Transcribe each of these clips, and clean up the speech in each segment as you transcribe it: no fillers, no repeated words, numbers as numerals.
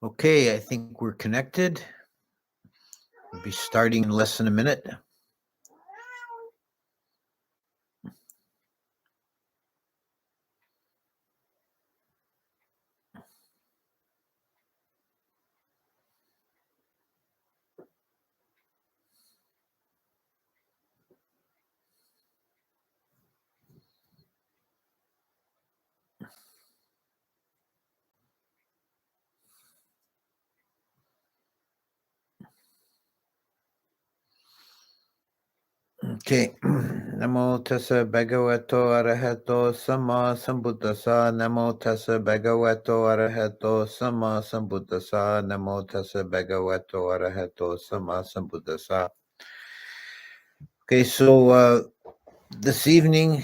Okay, I think we're connected. We'll be starting in less than a minute. Okay. Namo tassa bhagavato arahato sama sambuddhasa. Namo tassa bhagavato arahato sama sambuddhasa. Namo tassa bhagavato arahato sama sambuddhasa. Okay, so this evening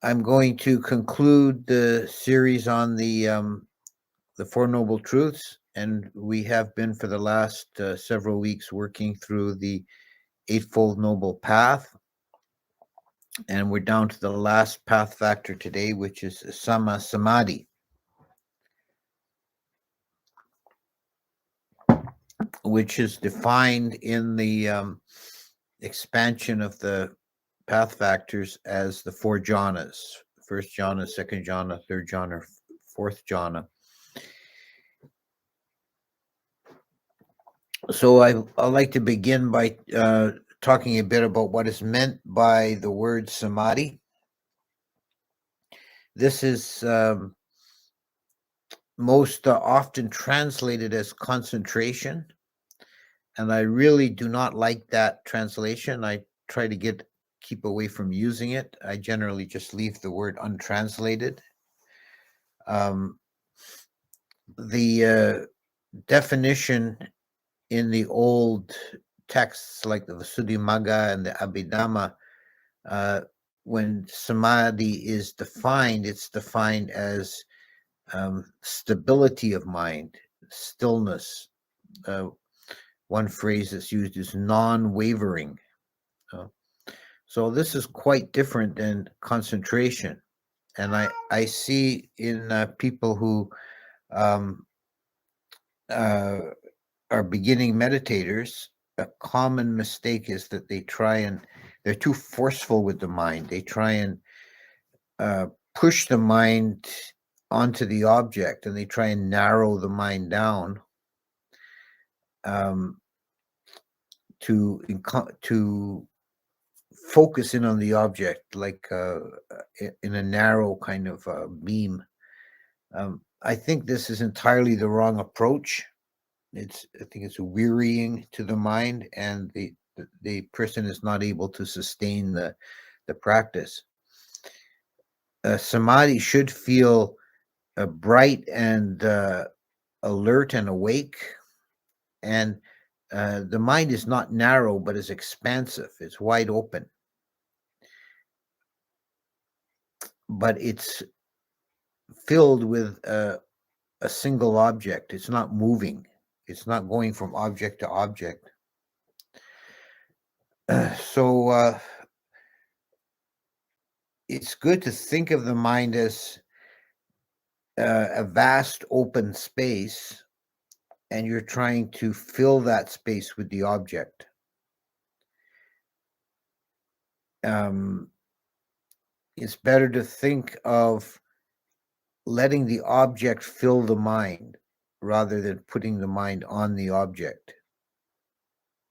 I'm going to conclude the series on the Four Noble Truths, and we have been for the last several weeks working through the Eightfold Noble Path. And we're down to the last path factor today, which is Samadhi, which is defined in the expansion of the path factors as the four jhanas: first jhana, second jhana, third jhana, fourth jhana. So I'd like to begin by talking a bit about what is meant by the word samadhi. This is most often translated as concentration, and I really do not like that translation. I try to keep away from using it. I generally just leave the word untranslated. The definition in the old texts like the Visuddhimagga and the Abhidhamma, when samadhi is defined, it's defined as stability of mind, stillness. One phrase that's used is non-wavering. So this is quite different than concentration. And I see in people who are beginning meditators, a common mistake is that they're too forceful with the mind. They try and push the mind onto the object, and they try and narrow the mind down to focus in on the object, like in a narrow kind of beam. I think this is entirely the wrong approach. I think it's wearying to the mind, and the person is not able to sustain the practice. Samadhi should feel bright and alert and awake, and the mind is not narrow but is expansive. It's wide open, but it's filled with a single object. It's not moving. It's not going from object to object. So it's good to think of the mind as a vast open space, and you're trying to fill that space with the object. It's better to think of letting the object fill the mind rather than putting the mind on the object.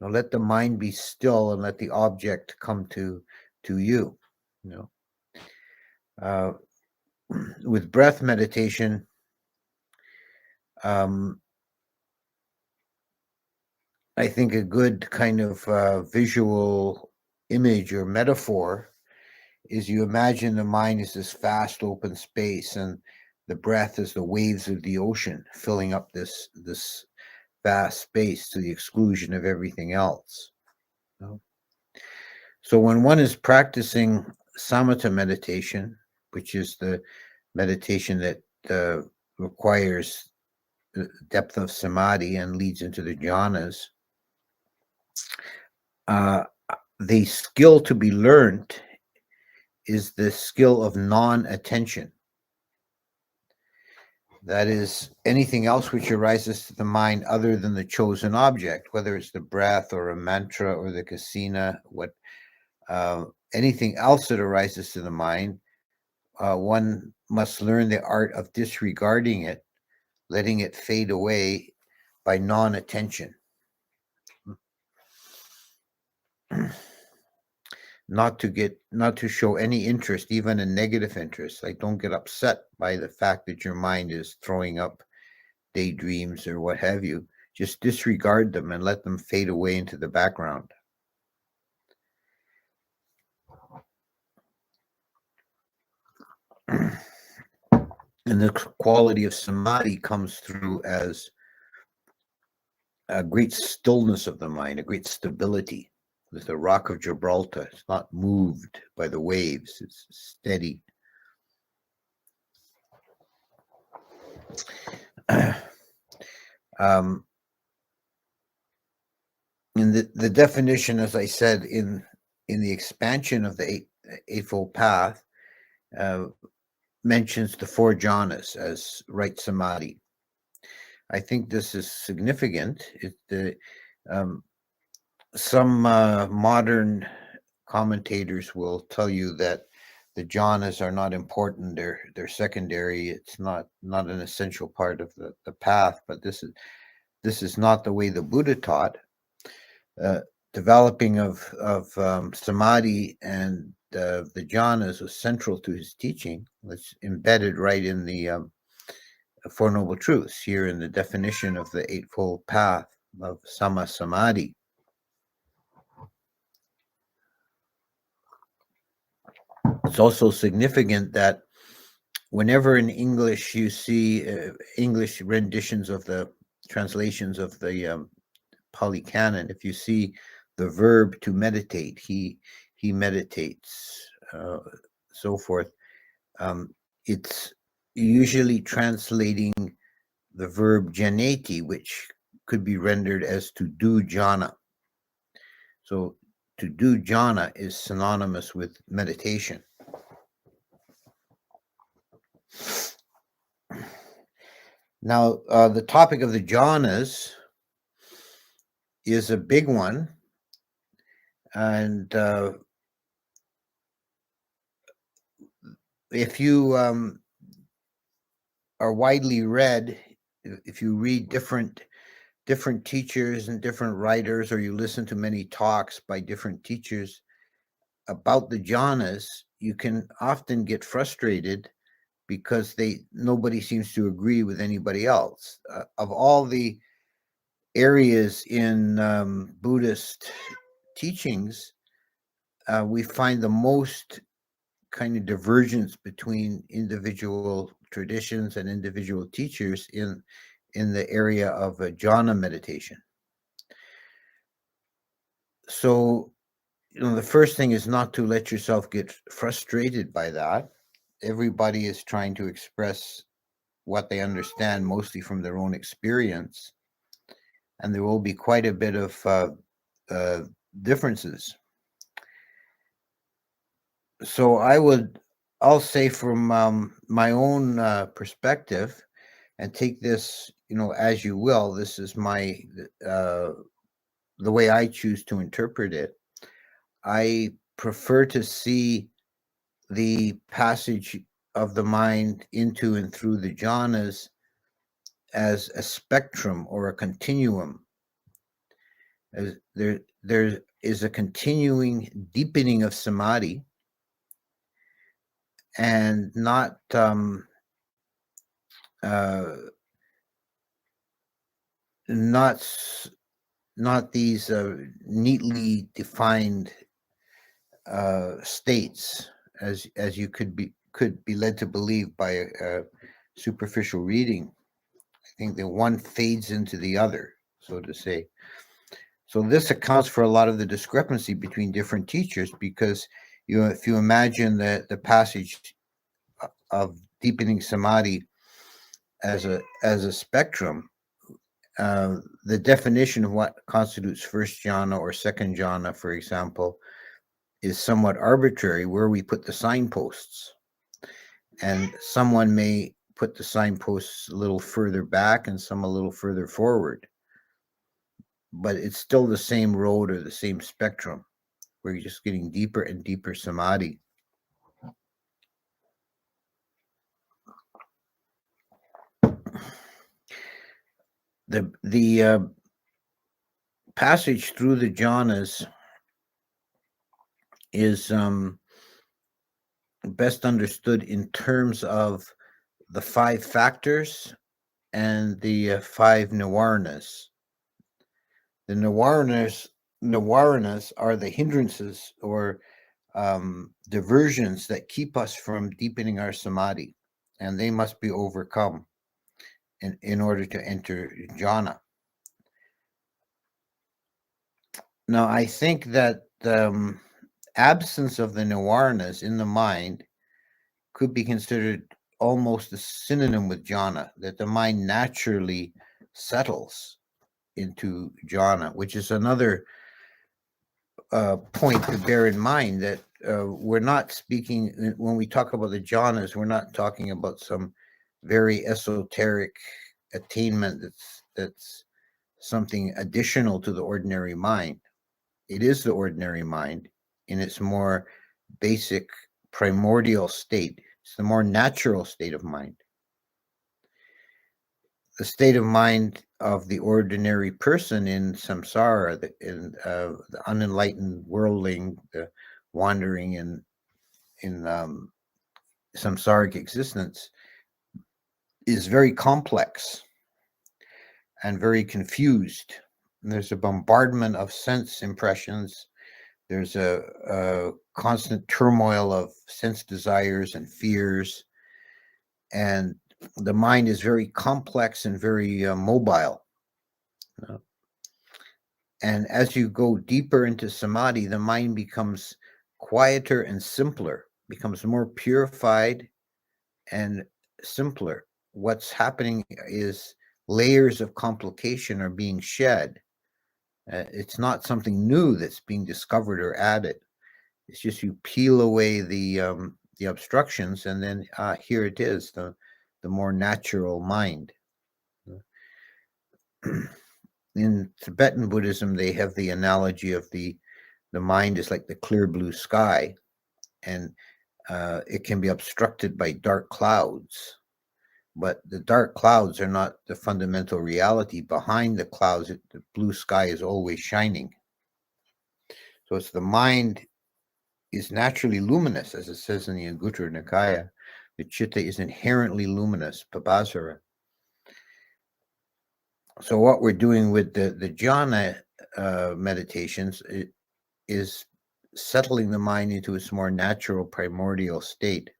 Now let the mind be still and let the object come to you. With breath meditation, I think a good kind of visual image or metaphor is you imagine the mind is this vast open space, and the breath is the waves of the ocean filling up this vast space to the exclusion of everything else. So when one is practicing samatha meditation, which is the meditation that requires the depth of samadhi and leads into the jhanas, the skill to be learned is the skill of non-attention. That is, anything else which arises to the mind other than the chosen object, whether it's the breath or a mantra or the kasina, anything else that arises to the mind, one must learn the art of disregarding it, letting it fade away by non-attention. Not to show any interest, even a negative interest. Like, don't get upset by the fact that your mind is throwing up daydreams or what have you. Just disregard them and let them fade away into the background. And the quality of samadhi comes through as a great stillness of the mind, a great stability. With the rock of Gibraltar, it's not moved by the waves, it's steady. In the definition, as I said, in the expansion of the Eightfold Path, mentions the 4 jhanas as right samadhi. I think this is significant. Some modern commentators will tell you that the jhanas are not important; they're secondary. It's not an essential part of the path. But this is not the way the Buddha taught. Developing of samadhi and the jhanas was central to his teaching. It's embedded right in the Four Noble Truths, here in the definition of the Eightfold Path of Sama Samadhi. It's also significant that whenever in English you see English renditions of the translations of the Pali Canon, if you see the verb to meditate, he meditates, so forth, it's usually translating the verb janeti, which could be rendered as to do jhana. So to do jhana is synonymous with meditation. Now, the topic of the jhanas is a big one, and if you are widely read, if you read different teachers and different writers, or you listen to many talks by different teachers about the jhanas, you can often get frustrated because nobody seems to agree with anybody else. Of all the areas in Buddhist teachings, we find the most kind of divergence between individual traditions and individual teachers in the area of jhana meditation. So, the first thing is not to let yourself get frustrated by that. Everybody is trying to express what they understand, mostly from their own experience, and there will be quite a bit of differences. So I'll say from my own perspective, and take this, as you will. This is my the way I choose to interpret it. I prefer to see the passage of the mind into and through the jhanas as a spectrum or a continuum. As there is a continuing deepening of samadhi, and not these neatly defined states, as you could be led to believe by a superficial reading. I think that one fades into the other, so to say. So this accounts for a lot of the discrepancy between different teachers, because if you imagine the passage of deepening samadhi as a spectrum, the definition of what constitutes first jhana or second jhana, for example, is somewhat arbitrary, where we put the signposts. And someone may put the signposts a little further back and some a little further forward. But it's still the same road or the same spectrum where you're just getting deeper and deeper samadhi. The passage through the jhanas is best understood in terms of the 5 factors and the 5 nivaranas. The nivaranas are the hindrances or diversions that keep us from deepening our samadhi, and they must be overcome in order to enter jhana. Now, I think that the absence of the nivaranas in the mind could be considered almost a synonym with jhana, that the mind naturally settles into jhana, which is another point to bear in mind, that we're not speaking, when we talk about the jhanas, we're not talking about some very esoteric attainment that's something additional to the ordinary mind. It is the ordinary mind in its more basic primordial state. It's the more natural state of mind. The state of mind of the ordinary person in samsara, the unenlightened worldling, the wandering in samsaric existence, is very complex and very confused. And there's a bombardment of sense impressions. There's a constant turmoil of sense desires and fears. And the mind is very complex and very mobile. And as you go deeper into samadhi, the mind becomes quieter and simpler, becomes more purified and simpler. What's happening is layers of complication are being shed. It's not something new that's being discovered or added. It's just you peel away the obstructions, and then here it is, the more natural mind. In Tibetan Buddhism, they have the analogy of the mind is like the clear blue sky, and it can be obstructed by dark clouds. But the dark clouds are not the fundamental reality. Behind the clouds, the blue sky is always shining. So it's the mind is naturally luminous, as it says in the Anguttara Nikaya. The chitta is inherently luminous, pabhasara. So what we're doing with the jhana meditations is settling the mind into its more natural primordial state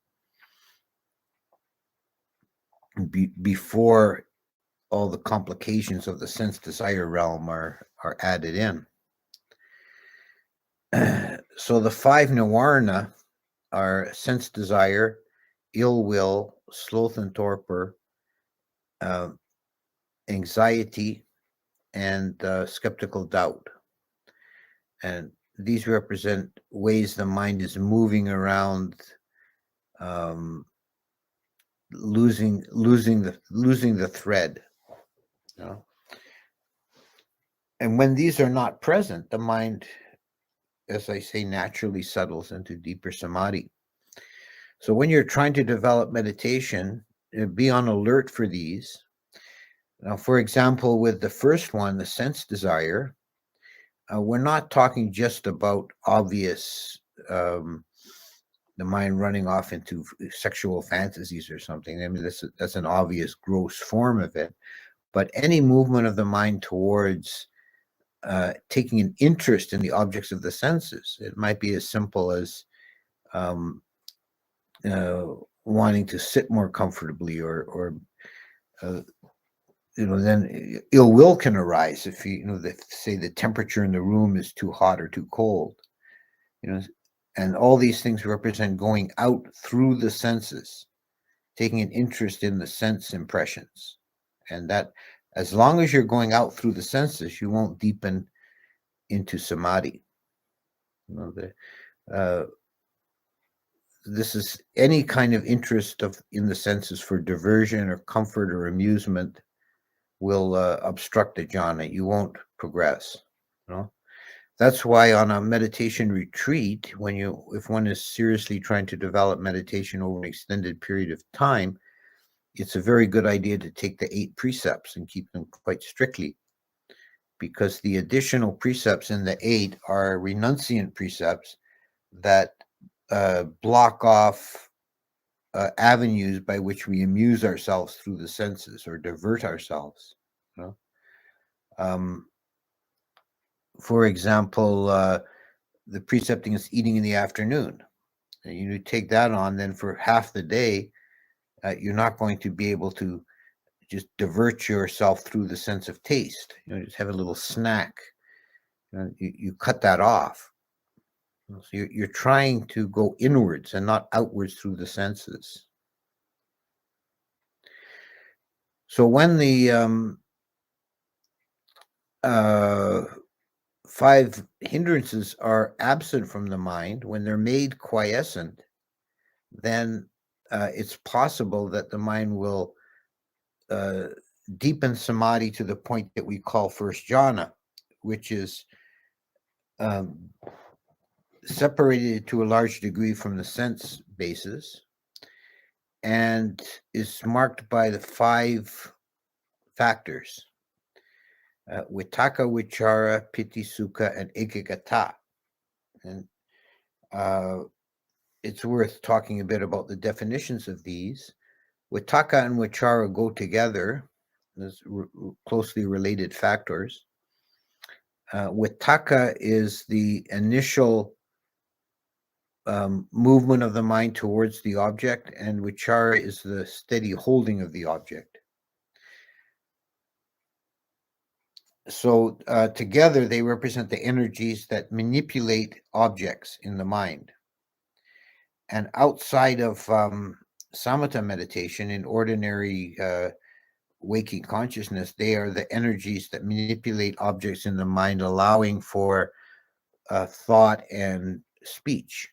before all the complications of the sense desire realm are added in. So the 5 nivarana are sense desire, ill will, sloth and torpor, anxiety, and skeptical doubt. And these represent ways the mind is moving around, losing the thread. You know? And when these are not present, the mind, as I say, naturally settles into deeper samadhi. So when you're trying to develop meditation, be on alert for these. Now, for example, with the first one, the sense desire, we're not talking just about obvious, the mind running off into sexual fantasies or something. I mean, that's an obvious gross form of it. But any movement of the mind towards taking an interest in the objects of the senses, it might be as simple as wanting to sit more comfortably, or then ill will can arise if say the temperature in the room is too hot or too cold, and all these things represent going out through the senses, taking an interest in the sense impressions, and that as long as you're going out through the senses, you won't deepen into samadhi. The this is any kind of interest in the senses for diversion or comfort or amusement will obstruct the jhana. You won't progress. That's why on a meditation retreat, if one is seriously trying to develop meditation over an extended period of time, it's a very good idea to take the 8 precepts and keep them quite strictly, because the additional precepts in the 8 are renunciant precepts that block off avenues by which we amuse ourselves through the senses or divert ourselves. For example, the precept against eating in the afternoon. You take that on, then for half the day, you're not going to be able to just divert yourself through the sense of taste. Just have a little snack. You cut that off. So you're trying to go inwards and not outwards through the senses. So when the 5 hindrances are absent from the mind, when they're made quiescent, then it's possible that the mind will deepen samadhi to the point that we call first jhana, which is separated to a large degree from the sense bases and is marked by the 5 factors: vitaka, vichara, piti, sukha, and ekaggata. And it's worth talking a bit about the definitions of these. Vitaka and vichara go together as closely related factors. Vitaka is the initial movement of the mind towards the object, and vichara is the steady holding of the object. So together they represent the energies that manipulate objects in the mind. And outside of samatha meditation, in ordinary waking consciousness, they are the energies that manipulate objects in the mind, allowing for thought and speech.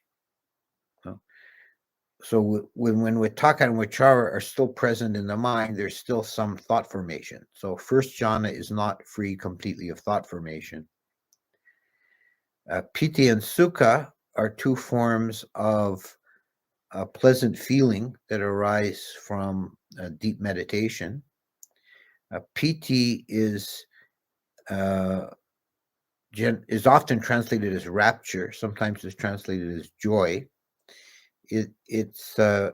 So when vitaka and vichara are still present in the mind, there's still some thought formation. So first jhana is not free completely of thought formation. Piti and sukha are 2 forms of pleasant feeling that arise from deep meditation. Piti is often translated as rapture. Sometimes it's translated as joy. It's a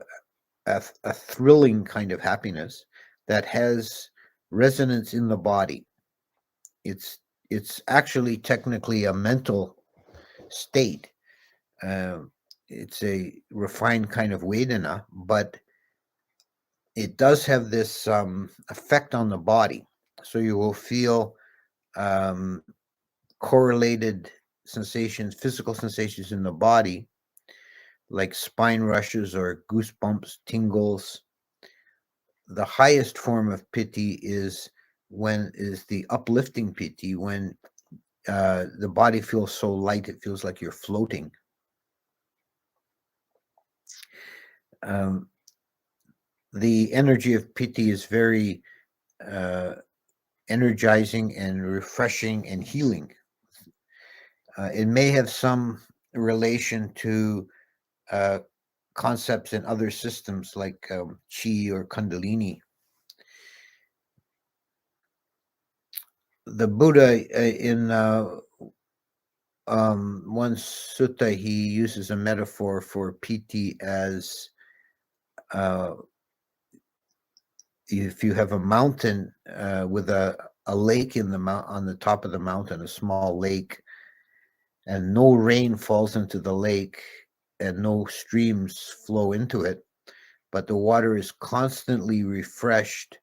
thrilling kind of happiness that has resonance in the body. It's actually technically a mental state. It's a refined kind of vedana, but it does have this effect on the body. So you will feel correlated sensations, physical sensations in the body, like spine rushes or goosebumps, tingles. The highest form of piti is the uplifting piti, when the body feels so light it feels like you're floating. The energy of piti is very energizing and refreshing and healing. It may have some relation to concepts in other systems like chi or kundalini. The Buddha in one sutta, he uses a metaphor for piti as if you have a mountain with a lake on the top of the mountain, a small lake, and no rain falls into the lake and no streams flow into it, but the water is constantly refreshed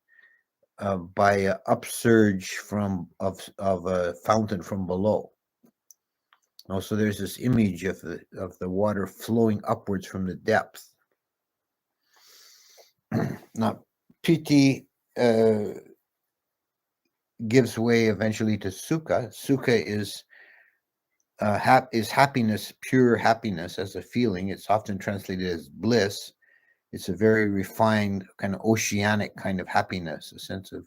by an upsurge of a fountain from below. So there's this image of the water flowing upwards from the depth. Now, piti gives way eventually to sukha. Sukha is is happiness, pure happiness as a feeling. It's often translated as bliss. It's a very refined, kind of oceanic kind of happiness, a sense of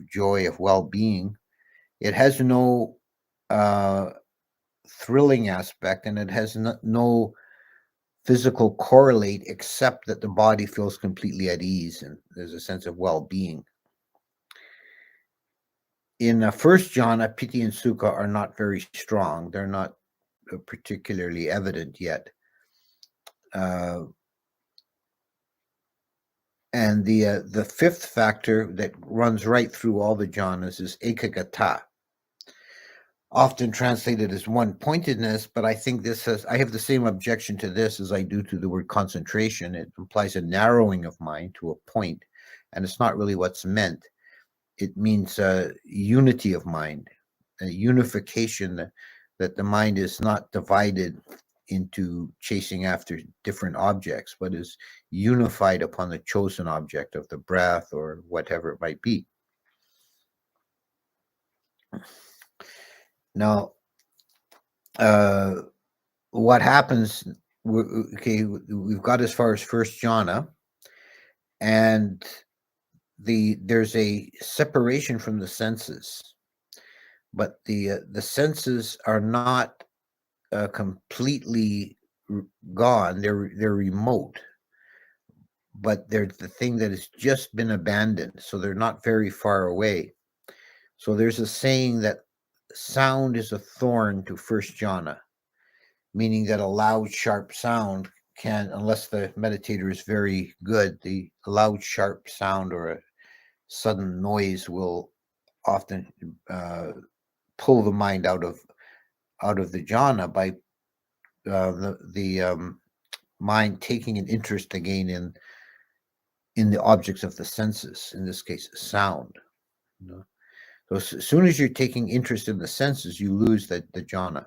joy, of well-being. It has no thrilling aspect, and it has no physical correlate except that the body feels completely at ease and there's a sense of well-being. In first jhana, piti and sukha are not very strong. They're not particularly evident yet. And the fifth factor that runs right through all the jhanas is ekagata, often translated as one-pointedness, but I think I have the same objection to this as I do to the word concentration. It implies a narrowing of mind to a point, and it's not really what's meant. It means unity of mind, a unification, that the mind is not divided into chasing after different objects, but is unified upon the chosen object of the breath or whatever it might be. Now, what happens, okay, we've got as far as first jhana, and there's a separation from the senses, but the senses are not completely gone. They're remote, but they're the thing that has just been abandoned, so they're not very far away. So there's a saying that sound is a thorn to first jhana, meaning that a loud, sharp sound can, unless the meditator is very good, the loud, sharp sound or a sudden noise will often pull the mind out of the jhana by the mind taking an interest again in the objects of the senses, in this case, sound. You know? So as soon as you're taking interest in the senses, you lose the jhana.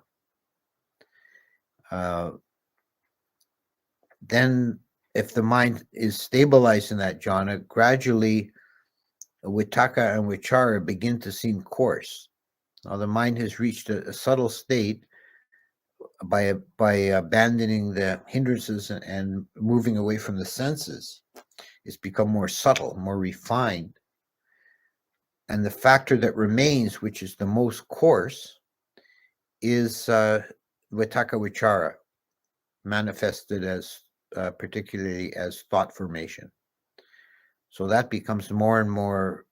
Then, if the mind is stabilized in that jhana, gradually vitakka and vichara begin to seem coarse. Now, the mind has reached a subtle state by abandoning the hindrances and moving away from the senses. It's become more subtle, more refined. And the factor that remains, which is the most coarse, is vitakka vichara, manifested as particularly as thought formation. So that becomes more and more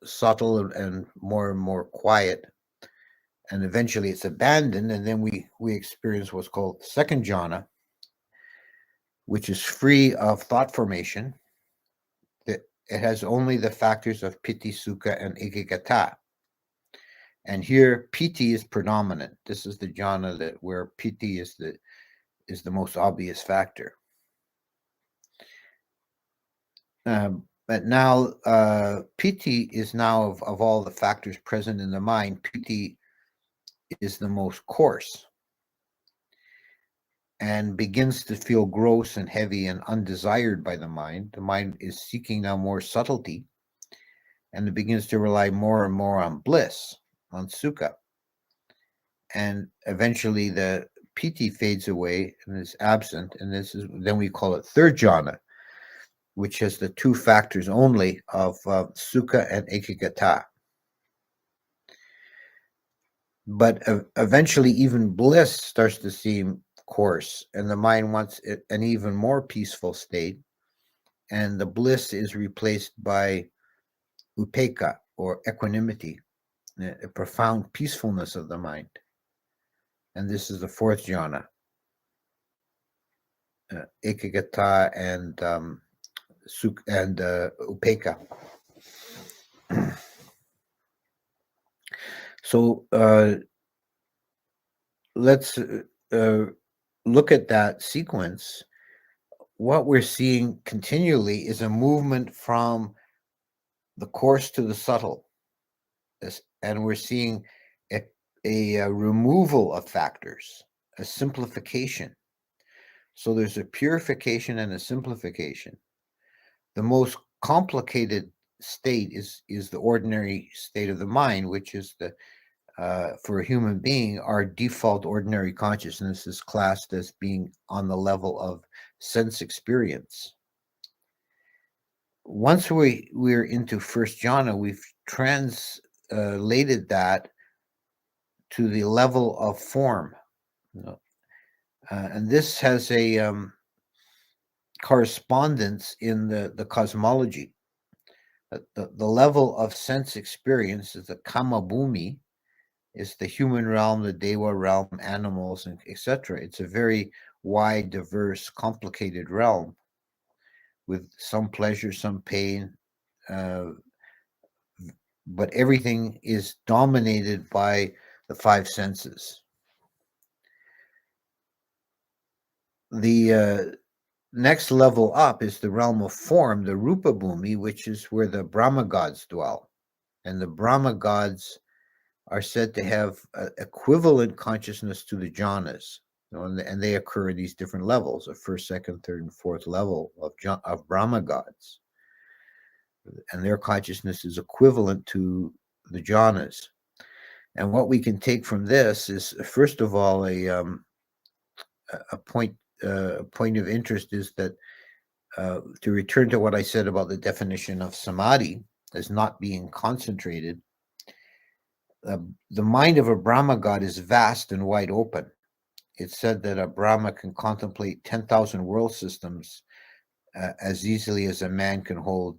subtle and more quiet, and eventually it's abandoned, and then we experience what's called second jhana, which is free of thought formation. It has only the factors of piti, sukha, and ekagata. And here piti is predominant. This is the jhana where piti is the most obvious factor. But now piti is now of all the factors present in the mind, piti is the most coarse and begins to feel gross and heavy and undesired by the mind. The mind is seeking now more subtlety, and it begins to rely more and more on bliss, on sukha. And eventually the piti fades away and is absent, and then we call it third jhana, which has the two factors only of sukha and ekagata. But eventually even bliss starts to seem coarse, and the mind wants an even more peaceful state, and the bliss is replaced by upekkha, or equanimity, a profound peacefulness of the mind. And this is the fourth jhana, ekagata and upekkha. So let's look at that sequence. What we're seeing continually is a movement from the coarse to the subtle, and we're seeing a removal of factors, a simplification. So there's a purification and a simplification. The most complicated state is the ordinary state of the mind, which is the for a human being, our default ordinary consciousness is classed as being on the level of sense experience. Once we're into first jhana, we've translated that to the level of form. And this has a correspondence in the cosmology. The level of sense experience is the kama bhumi, is the human realm, the deva realm, animals, and etc. It's a very wide, diverse, complicated realm with some pleasure, some pain, but everything is dominated by the five senses. The next level up is the realm of form, the rupa bhumi, which is where the Brahma gods dwell. And the Brahma gods are said to have equivalent consciousness to the jhanas, and they occur in these different levels, the first, second, third, and fourth level of Brahma gods. And their consciousness is equivalent to the jhanas. And what we can take from this is, first of all, a point of interest is that to return to what I said about the definition of samadhi as not being concentrated, the mind of a Brahma god is vast and wide open. It's said that a Brahma can contemplate 10,000 world systems as easily as a man can hold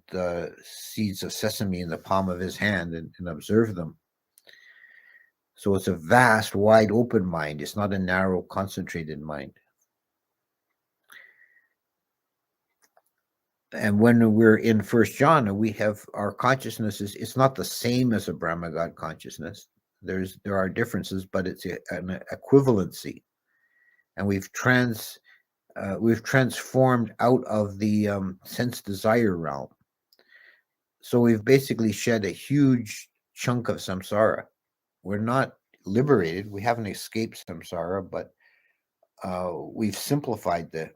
seeds of sesame in the palm of his hand and observe them. So it's a vast, wide open mind. It's not a narrow, concentrated mind. And when we're in first jhana, we have our consciousness it's not the same as a Brahma god consciousness. There are differences, but it's an equivalency. And we've transformed out of the sense desire realm. So we've basically shed a huge chunk of samsara. We're not liberated. We haven't escaped samsara, but we've simplified the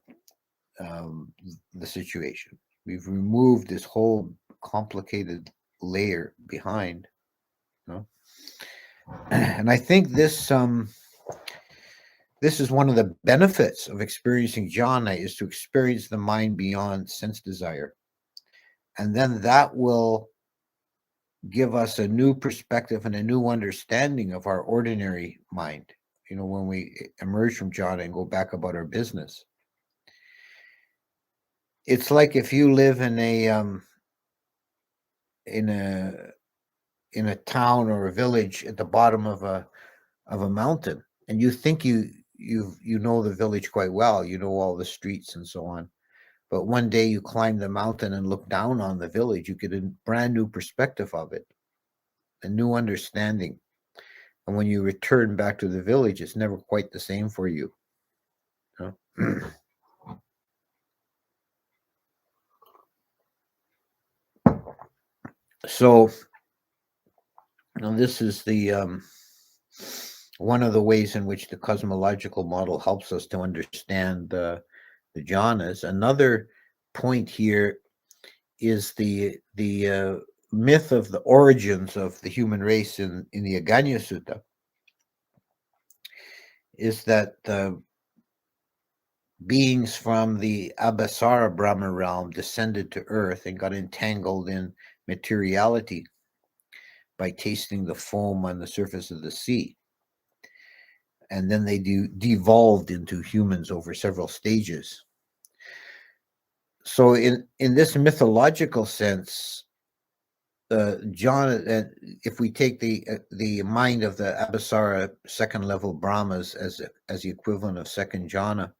situation. We've removed this whole complicated layer behind. And I think this is one of the benefits of experiencing jhana, is to experience the mind beyond sense desire. And then that will give us a new perspective and a new understanding of our ordinary mind, when we emerge from jhana and go back about our business. It's like if you live in a town or a village at the bottom of a mountain, and you think you know the village quite well, you know all the streets and so on. But one day you climb the mountain and look down on the village, you get a brand new perspective of it, a new understanding. And when you return back to the village, it's never quite the same for you. So, this is the one of the ways in which the cosmological model helps us to understand the jhanas. Another point here is the myth of the origins of the human race in the Aganya Sutta, is that the beings from the Abhasara Brahma realm descended to earth and got entangled in materiality by tasting the foam on the surface of the sea. And then they devolved into humans over several stages. So in this mythological sense, jhana, if we take the mind of the Abhasara second level Brahmas as the equivalent of second jhana,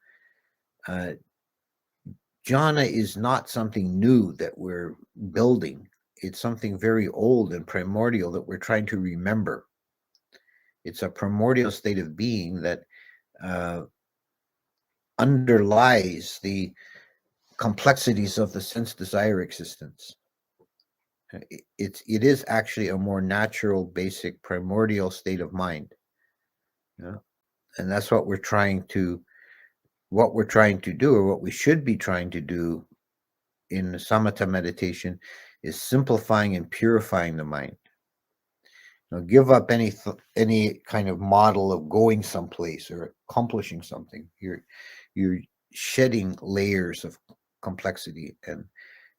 jhana is not something new that we're building. It's something very old and primordial that we're trying to remember. It's a primordial state of being that underlies the complexities of the sense desire existence. It is actually a more natural, basic, primordial state of mind. And that's what we're trying to do, or what we should be trying to do in samatha meditation, is simplifying and purifying the mind. give up any kind of model of going someplace or accomplishing something. You're shedding layers of complexity and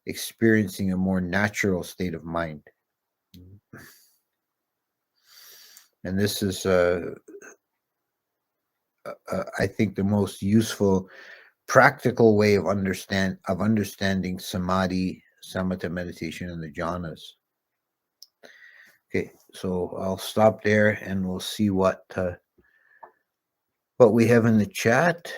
experiencing a more natural state of mind. And this is, I think, the most useful, practical way of understanding samadhi, samatha meditation, and the jhanas. Okay, so I'll stop there, and we'll see what we have in the chat.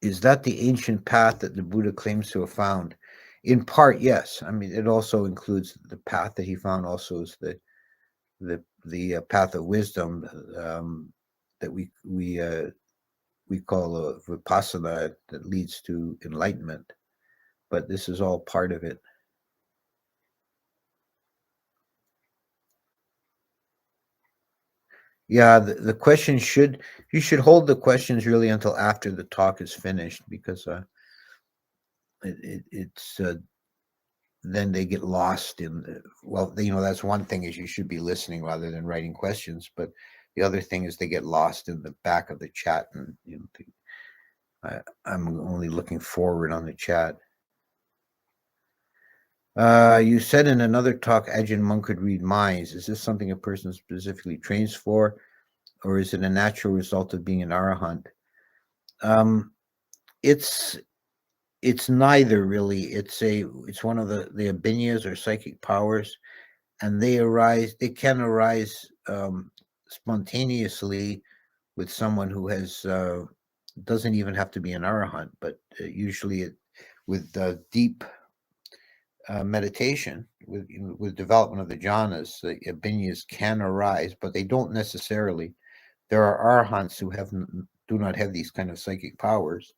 Is that the ancient path that the Buddha claims to have found? In part, yes. I mean, it also includes the path that he found. Also, is the path of wisdom that we call a vipassana that leads to enlightenment. But this is all part of it. Yeah, the question you should hold the questions really until after the talk is finished, because it's then they get lost in that's one thing, is you should be listening rather than writing questions, but the other thing is they get lost in the back of the chat, and I'm only looking forward on the chat. You said in another talk Ajahn monk could read minds. Is this something a person specifically trains for, or is it a natural result of being an arahant? It's neither, really. It's one of the abhinyas, or psychic powers, and they can arise spontaneously with someone who has doesn't even have to be an arahant, but usually with deep meditation, with development of the jhanas, the abhinyas can arise, but they don't necessarily. There are arahants who do not have these kind of psychic powers,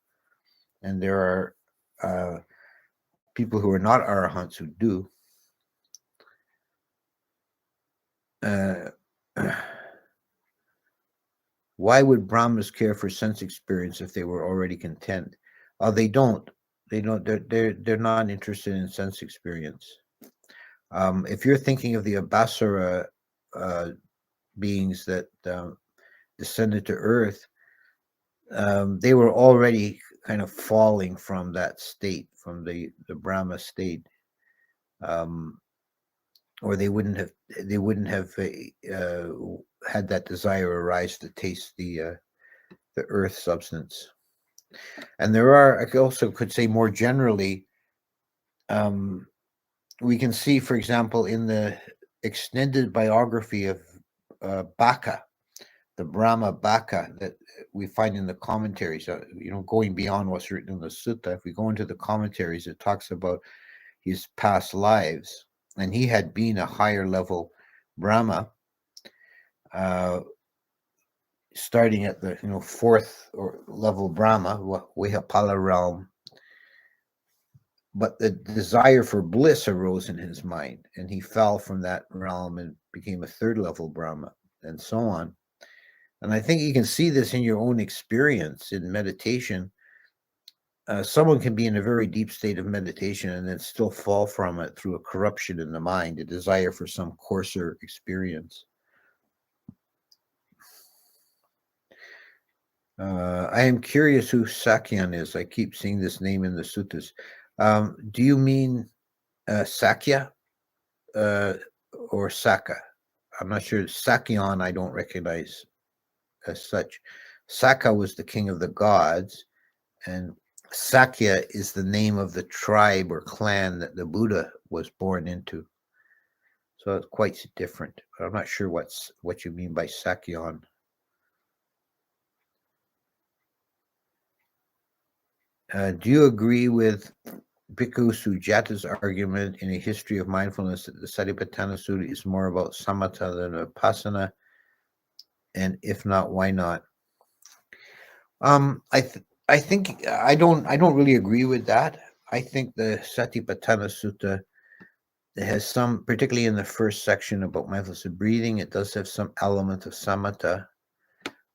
and there are people who are not arahants who do. Why would Brahmas care for sense experience if they were already content? They don't. They don't. They're not interested in sense experience. If you're thinking of the Abhasara beings that descended to Earth, they were already kind of falling from that state, from the Brahma state, or they wouldn't have had that desire arise to taste the earth substance. And there are, I also could say more generally, we can see, for example, in the extended biography of Baka, the Brahma Baka, that we find in the commentaries, going beyond what's written in the sutta. If we go into the commentaries, it talks about his past lives, and he had been a higher level Brahma, starting at the fourth or level Brahma, Vihapala realm. But the desire for bliss arose in his mind, and he fell from that realm and became a third level Brahma, and so on. And I think you can see this in your own experience in meditation. Someone can be in a very deep state of meditation and then still fall from it through a corruption in the mind, a desire for some coarser experience. I am curious who Sakyan is. I keep seeing this name in the suttas. Do you mean Sakya or Saka? I'm not sure. Sakyan I don't recognize as such. Saka was the king of the gods, and Sakya is the name of the tribe or clan that the Buddha was born into. So it's quite different. I'm not sure what you mean by Sakyan. Do you agree with Bhikkhu Sujata's argument in A History of Mindfulness that the Satipatthana Sutta is more about samatha than vipassana? And if not, why not? I think I don't really agree with that. I think the Satipatthana Sutta It has some, particularly in the first section about mindfulness of breathing, it does have some element of samatha,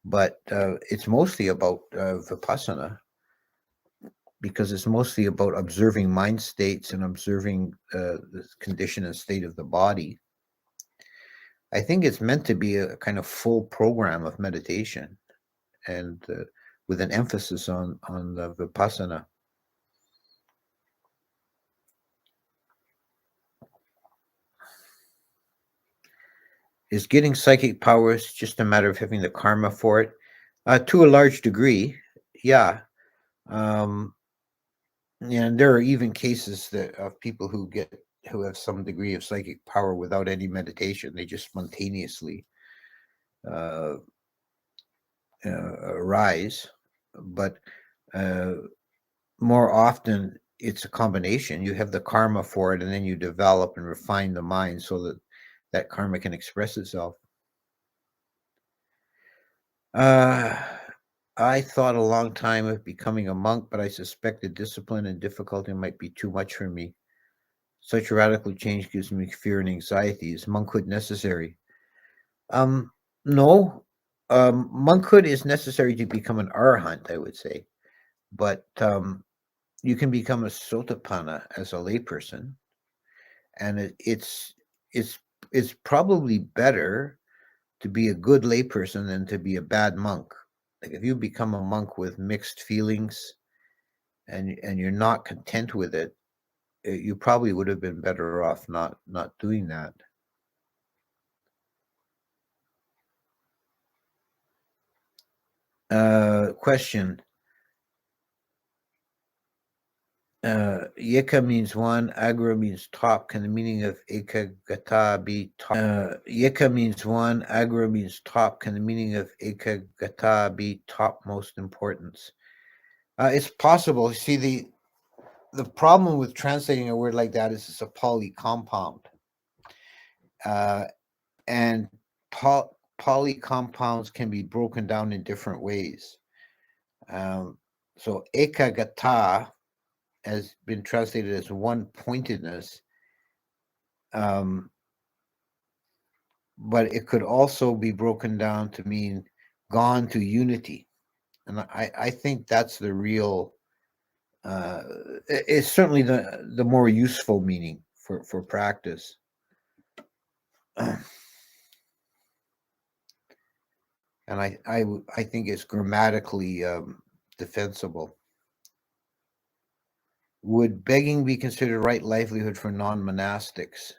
but it's mostly about vipassana, because it's mostly about observing mind states and observing the condition and state of the body. I think it's meant to be a kind of full program of meditation, and with an emphasis on the vipassana. Is getting psychic powers just a matter of having the karma for it? To a large degree, yeah. And there are even cases that of people who have some degree of psychic power without any meditation. They just spontaneously uh, arise. But uh, more often, it's a combination. You have the karma for it, and then you develop and refine the mind so that that karma can express itself. I thought a long time of becoming a monk, but I suspected discipline and difficulty might be too much for me. Such radical change gives me fear and anxiety. Is monkhood necessary? Um, no. Monkhood is necessary to become an arahant, I would say, but you can become a sotapanna as a layperson, and it's it's probably better to be a good layperson than to be a bad monk. Like if you become a monk with mixed feelings and you're not content with it, you probably would have been better off not doing that. Question. Yeka means one, agra means top. Can the meaning of ekagata be top? Yeka means one, agra means top. Can the meaning of ekagata be topmost importance? It's possible. See, the problem with translating a word like that is it's a poly compound. And poly compounds can be broken down in different ways. So ekagata has been translated as one pointedness, but it could also be broken down to mean gone to unity. And I think that's the real, it's certainly the more useful meaning for practice. And I think it's grammatically defensible. Would begging be considered right livelihood for non-monastics?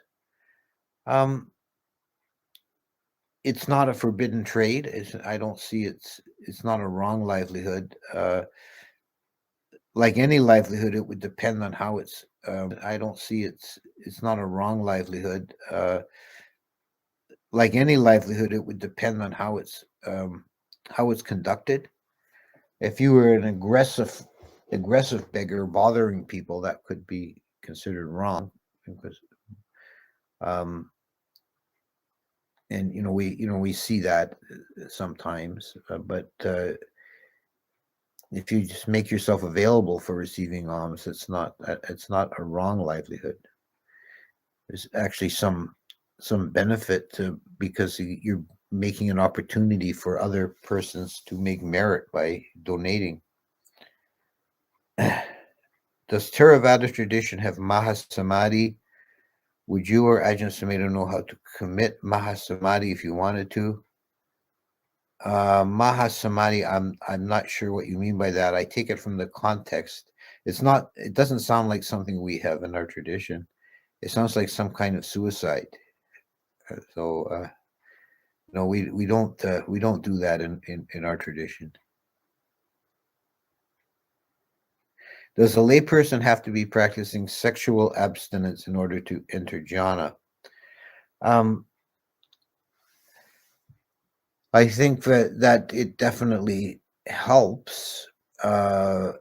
It's not a forbidden trade. I don't see it's not a wrong livelihood. Like any livelihood, it would depend on how it's. I don't see it's not a wrong livelihood. Like any livelihood, it would depend on how it's conducted. If you were an aggressive beggar bothering people, that could be considered wrong. Because, um, and we see that sometimes, but if you just make yourself available for receiving alms, it's not a wrong livelihood. There's actually some benefit to, because you're making an opportunity for other persons to make merit by donating. Does Theravada tradition have Mahasamadhi? Would you or Ajahn Sumedho know how to commit Mahasamadhi if you wanted to? Mahasamadhi, I'm not sure what you mean by that. I take it from the context. It doesn't sound like something we have in our tradition. It sounds like some kind of suicide. So no, we don't do that in our tradition. Does a layperson have to be practicing sexual abstinence in order to enter jhana? I think that it definitely helps, and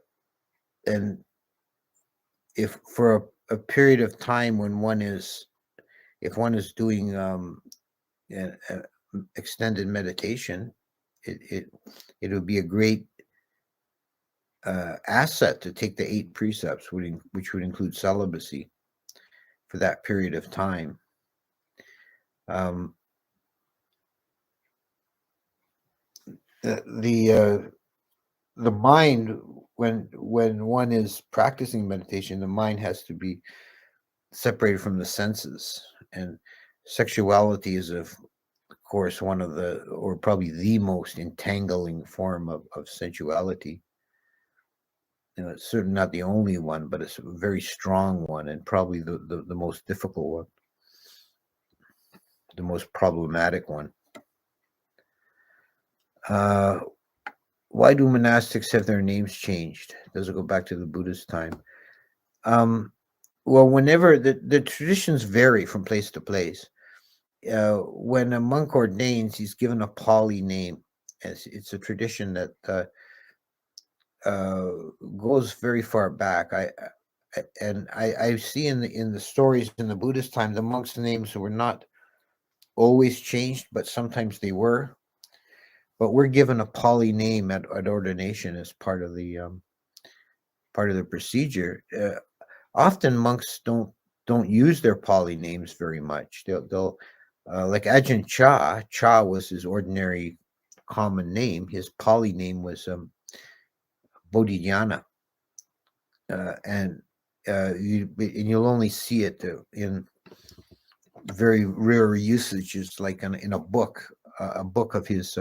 if for a period of time when if one is doing extended meditation, it would be a great asset to take the 8 precepts, which would include celibacy. for that period of time. The mind, when one is practicing meditation, the mind has to be separated from the senses, and sexuality is of course one of the, or probably the most entangling form of sensuality. It's certainly not the only one, but it's a very strong one, and probably the most difficult one, the most problematic one. Why do monastics have their names changed? Does it go back to the Buddhist time? Well, whenever the traditions vary from place to place. When a monk ordains, he's given a Pali name. It's a tradition that goes very far back. I see in the stories in the Buddhist time, the monks' names were not always changed, but sometimes they were. But we're given a Pali name at ordination as part of the procedure. Often monks don't use their Pali names very much. They'll like Ajahn Cha was his ordinary common name. His Pali name was Bodhidhyana, and you'll only see it in very rare usages, like in a book of his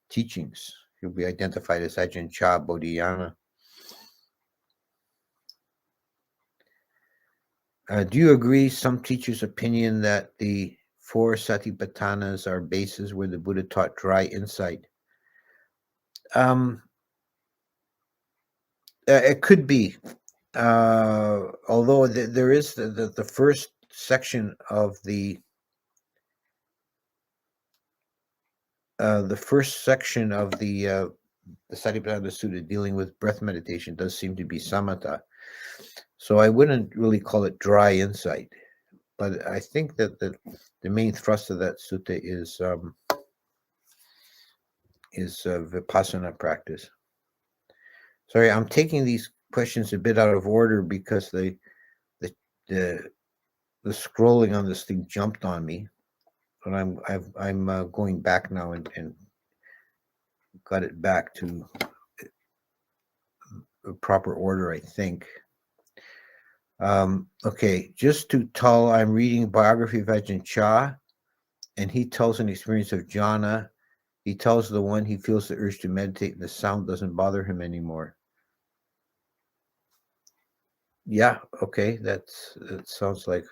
teachings. He'll be identified as Ajahn Cha Bodhidhyana. Do you agree some teachers' opinion that the 4 satipatthanas are bases where the Buddha taught dry insight? It could be. Although there is the first section of the Satipatthana Sutta dealing with breath meditation does seem to be samatha. So I wouldn't really call it dry insight, but I think that the main thrust of that sutta is vipassana practice. Sorry, I'm taking these questions a bit out of order because the scrolling on this thing jumped on me, but I'm going back now and got it back to a proper order, I think. Okay, just to tell, I'm reading biography of Ajahn Chah, and he tells an experience of jhana. He tells the one he feels the urge to meditate and the sound doesn't bother him anymore. Yeah, okay, that sounds like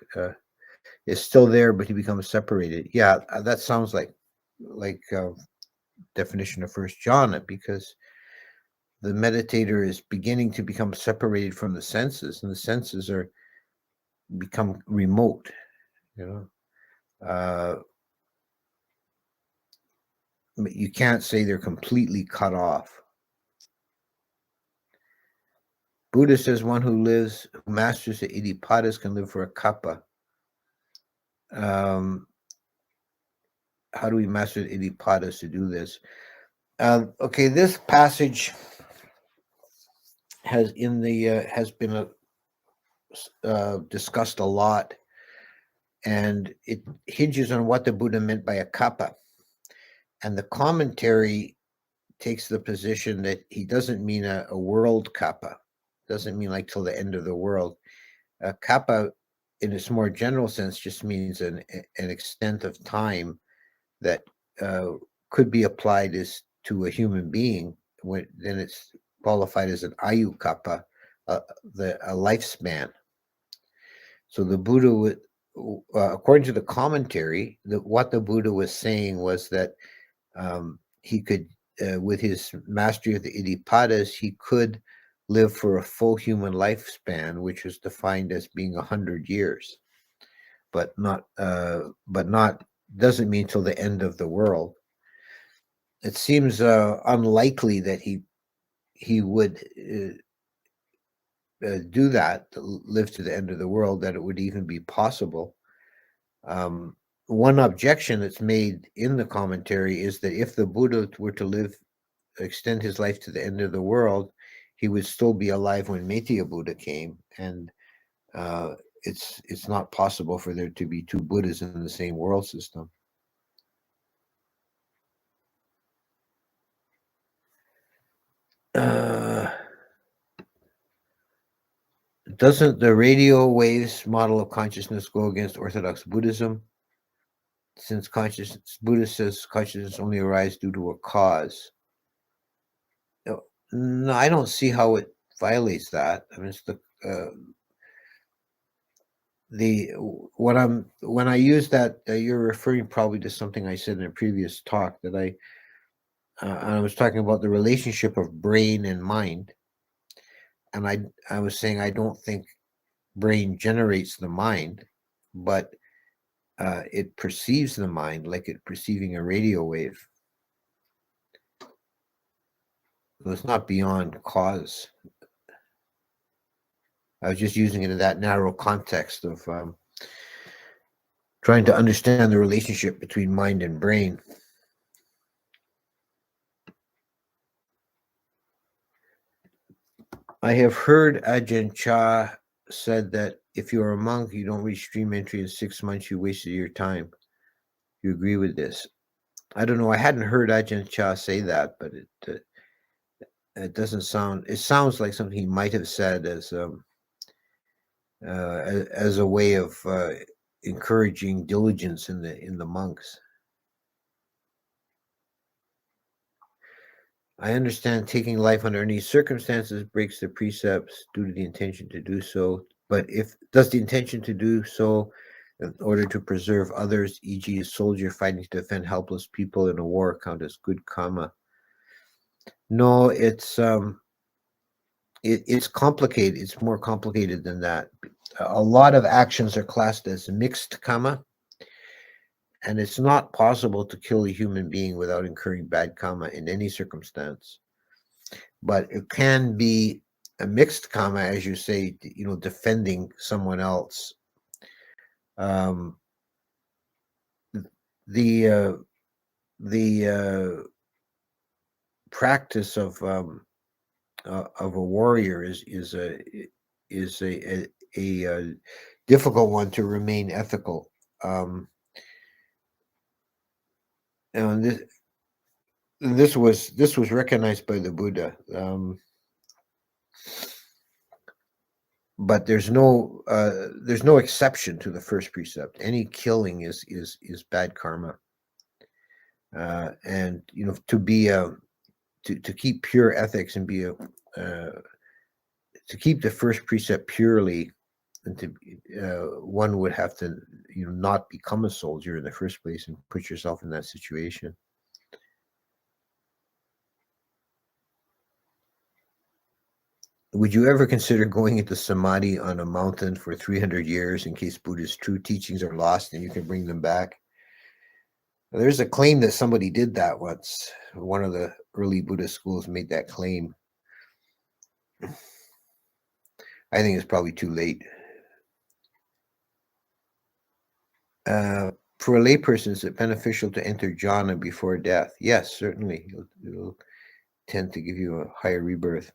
it's still there, but he becomes separated. Yeah, that sounds like definition of first jhana, because the meditator is beginning to become separated from the senses, and the senses become remote. You can't say they're completely cut off. Buddha says one who masters the iddhipadas can live for a kappa. How do we master the iddhipadas to do this? Okay, this passage has been discussed a lot, and it hinges on what the Buddha meant by a kappa. And the commentary takes the position that he doesn't mean a world kappa, doesn't mean like till the end of the world. A kappa, in its more general sense, just means an extent of time that could be applied to a human being. Then it's qualified as an ayu kappa, a lifespan. So the Buddha would, according to the commentary, what the Buddha was saying was that he could, with his mastery of the iddhipadas, he could live for a full human lifespan, which was defined as being 100 years, but not doesn't mean till the end of the world. It seems unlikely that he would do that, to live to the end of the world, that it would even be possible. One objection that's made in the commentary is that if the Buddha were to extend his life to the end of the world, he would still be alive when Metteyya Buddha came, and it's not possible for there to be two Buddhas in the same world system. Doesn't the radio waves model of consciousness go against Orthodox Buddhism? Since Buddha says consciousness only arises due to a cause. No, I don't see how it violates that. I mean, it's when I use that, you're referring probably to something I said in a previous talk that I was talking about the relationship of brain and mind, and I was saying I don't think brain generates the mind, but it perceives the mind like it perceiving a radio wave. So it's not beyond cause. I was just using it in that narrow context of trying to understand the relationship between mind and brain. I have heard Ajahn Chah said that if you're a monk, you don't reach stream entry in 6 months, you wasted your time. You agree with this? I don't know. I hadn't heard Ajahn Chah say that, but it doesn't sound. It sounds like something he might have said as a way of encouraging diligence in the monks. I understand taking life under any circumstances breaks the precepts due to the intention to do so. But does the intention to do so in order to preserve others, e.g., a soldier fighting to defend helpless people in a war, count as good karma? No, it's complicated. It's more complicated than that. A lot of actions are classed as mixed karma, and it's not possible to kill a human being without incurring bad karma in any circumstance. But it can be a mixed karma, as you say, defending someone else. The practice of a warrior is a difficult one to remain ethical. And this was recognized by the Buddha. But there's no exception to the first precept. Any killing is bad karma, and to be to keep pure ethics and be to keep the first precept purely, and to one would have to not become a soldier in the first place and put yourself in that situation. Would you ever consider going into Samadhi on a mountain for 300 years in case Buddha's true teachings are lost and you can bring them back? There's a claim that somebody did that once. One of the early Buddhist schools made that claim. I think it's probably too late. For a layperson, is it beneficial to enter jhana before death? Yes, certainly. It'll tend to give you a higher rebirth.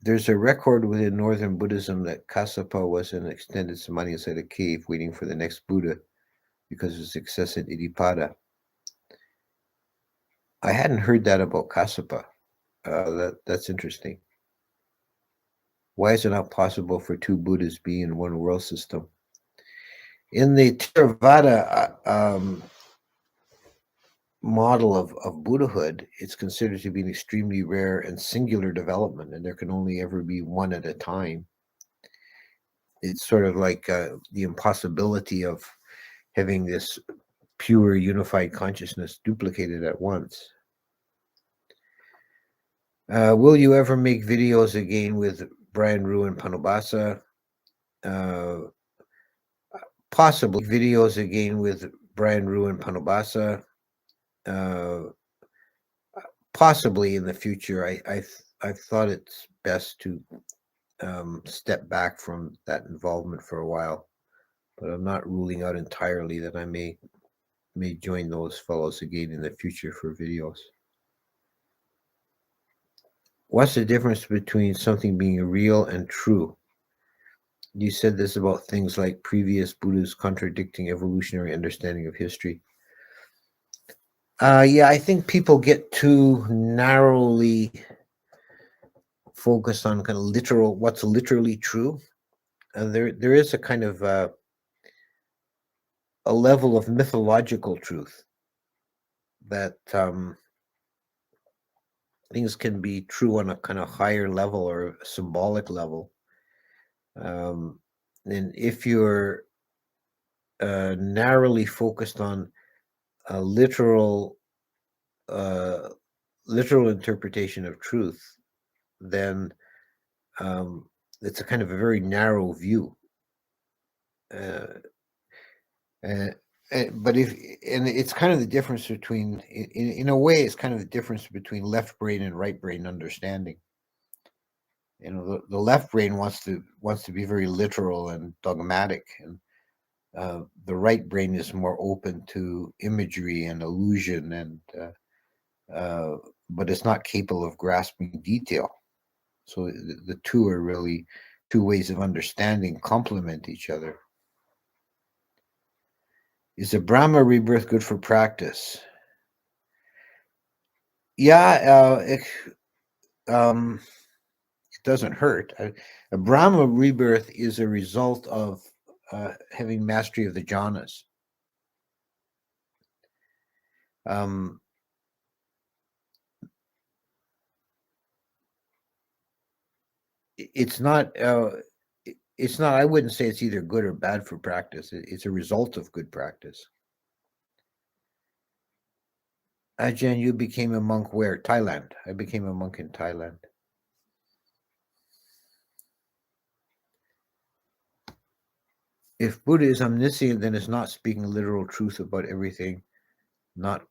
There's a record within Northern Buddhism that Kassapa was in extended samadhi inside a cave waiting for the next Buddha because of success at Idipada. I hadn't heard that about Kassapa. That's interesting. Why is it not possible for two Buddhas be in one world system? In the Theravada model of Buddhahood, it's considered to be an extremely rare and singular development, and there can only ever be one at a time. It's sort of like the impossibility of having this pure unified consciousness duplicated at once. Will you ever make videos again with Brian Rue and Punnadhammo? Possibly videos again with Brian Rue and Punnadhammo. Possibly in the future. I thought it's best to step back from that involvement for a while, but I'm not ruling out entirely that I may join those fellows again in the future for videos. What's the difference between something being real and true? You said this about things like previous Buddhas contradicting evolutionary understanding of history. Yeah, I think people get too narrowly focused on kind of literal, what's literally true. There is a kind of a level of mythological truth that things can be true on a kind of higher level or a symbolic level. And if you're narrowly focused on a uh, literal interpretation of truth, then um, it's a kind of a very narrow view. Uh, uh, but if and it's kind of the difference between, in a way, it's kind of the difference between left brain and right brain understanding. You know, the left brain wants to be very literal and dogmatic, and the right brain is more open to imagery and illusion, and but it's not capable of grasping detail. So the two are really two ways of understanding complement each other. Is a Brahma rebirth good for practice? Yeah, it doesn't hurt. A Brahma rebirth is a result of having mastery of the jhanas. Um, it's not. It's not. I wouldn't say it's either good or bad for practice. It's a result of good practice. Ajahn, you became a monk where? Thailand. I became a monk in Thailand. If Buddha is omniscient, then it's not speaking literal truth about everything, not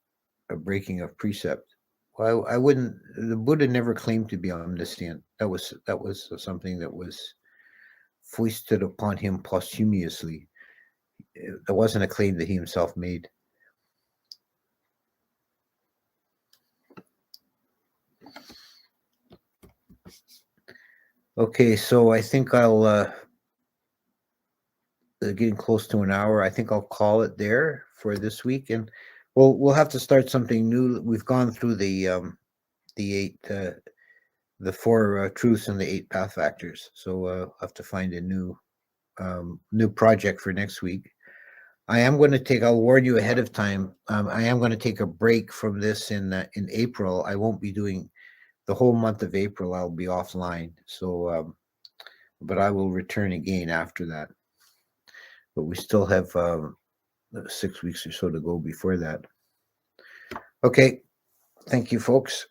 a breaking of precept. Well, I wouldn't. The Buddha never claimed to be omniscient. That was something that was foisted upon him posthumously. That wasn't a claim that he himself made. Okay, so I think I'll getting close to an hour. I think I'll call it there for this week, and we'll have to start something new. We've gone through the eight the four truths and the eight path factors, so I'll have to find a new project for next week. I am going to take. I'll warn you ahead of time. I am going to take a break from this in April. I won't be doing the whole month of April. I'll be offline. So, but I will return again after that. But we still have 6 weeks or so to go before that. Okay. Thank you, folks.